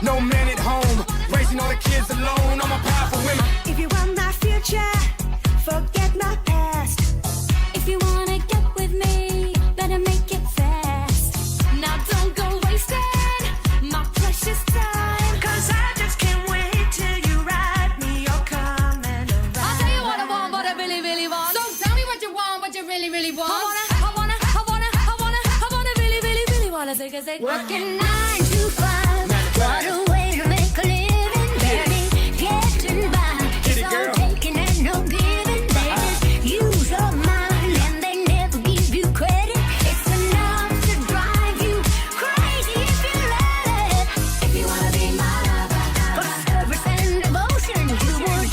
no man at home, raising all the kids alone. I'm a powerful women. If you want my future, forget my past. If you wanna get with me, better make it fast. Now don't go wasting my precious time. 'Cause I just can't wait till you ride me. You're coming around. I'll tell you what I want, what I really, really want. So tell me what you want, what you really, really want. I wanna really, really, really wanna take a zig. Working 9 to 5, what a way to make a living. Barely getting by, it's all taking and no giving. They just use your mind and they never give you credit. It's enough to drive you crazy if you let it. If you wanna be my lover, For service and devotion, you would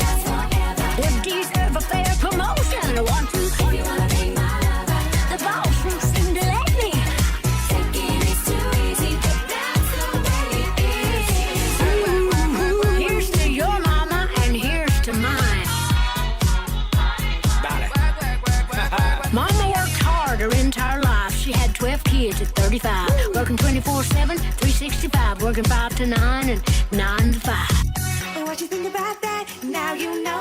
last forever. deserve a fair promotion. I want to. If you wanna be my lover, The boss won't seem to let me. thinking it's too easy, but that's the way it is. Here's to your mama and here's to mine. Mama worked hard her entire life. She had 12 kids at 35. Working 24/7, 365. Working 5 to 9 and 9 to 5. What you think about that? Now you know